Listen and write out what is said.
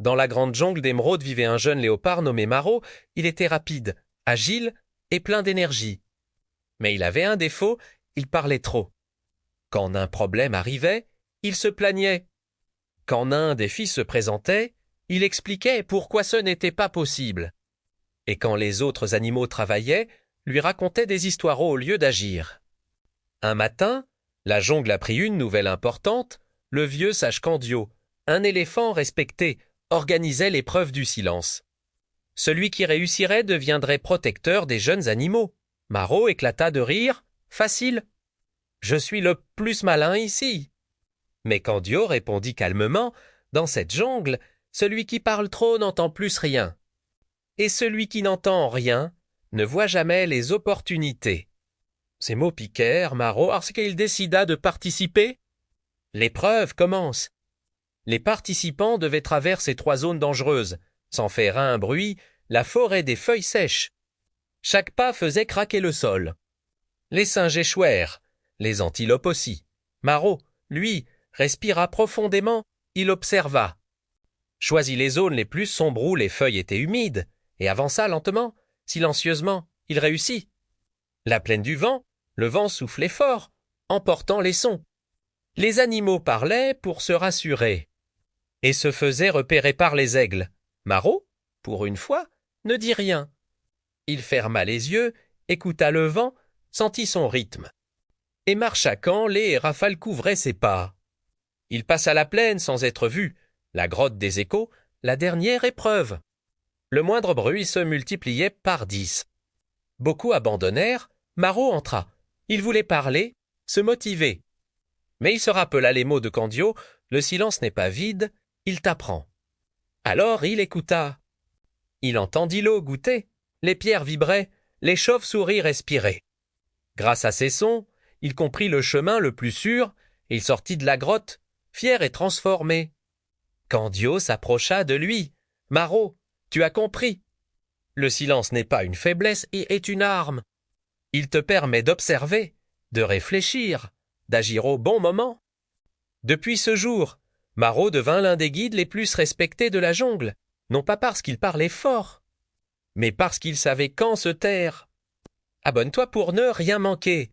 Dans la grande jungle d'émeraude vivait un jeune léopard nommé Maro. Il était rapide, agile et plein d'énergie. Mais il avait un défaut, il parlait trop. Quand un problème arrivait, il se plaignait. Quand un défi se présentait, il expliquait pourquoi ce n'était pas possible. Et quand les autres animaux travaillaient, lui racontait des histoires au lieu d'agir. Un matin, la jungle apprit une nouvelle importante. Le vieux sage Candio, un éléphant respecté, organisait l'épreuve du silence. Celui qui réussirait deviendrait protecteur des jeunes animaux. Maro éclata de rire. Facile. Je suis le plus malin ici. Mais Candio répondit calmement. Dans cette jungle, celui qui parle trop n'entend plus rien. Et celui qui n'entend rien ne voit jamais les opportunités. Ces mots piquèrent Maro parce qu'il décida de participer. L'épreuve commence. Les participants devaient traverser 3 zones dangereuses, sans faire un bruit, la forêt des feuilles sèches. Chaque pas faisait craquer le sol. Les singes échouèrent, les antilopes aussi. Maro, lui, respira profondément, il observa. Choisit les zones les plus sombres où les feuilles étaient humides, et avança lentement, silencieusement, il réussit. La plaine du vent, le vent soufflait fort, emportant les sons. Les animaux parlaient pour se rassurer, et se faisaient repérer par les aigles. Maro, pour une fois, ne dit rien. Il ferma les yeux, écouta le vent, sentit son rythme, et marcha quand les rafales couvraient ses pas. Il passa la plaine sans être vu, la grotte des échos, la dernière épreuve. Le moindre bruit se multipliait par 10. Beaucoup abandonnèrent, Maro entra. Il voulait parler, se motiver. Mais il se rappela les mots de Candio, le silence n'est pas vide, il t'apprend. Alors il écouta. Il entendit l'eau goûter, les pierres vibraient, les chauves-souris respiraient. Grâce à ces sons, il comprit le chemin le plus sûr, et il sortit de la grotte, fier et transformé. Candio s'approcha de lui. Maro, tu as compris. Le silence n'est pas une faiblesse et est une arme. Il te permet d'observer, de réfléchir, d'agir au bon moment. Depuis ce jour, Maro devint l'un des guides les plus respectés de la jungle, non pas parce qu'il parlait fort, mais parce qu'il savait quand se taire. Abonne-toi pour ne rien manquer.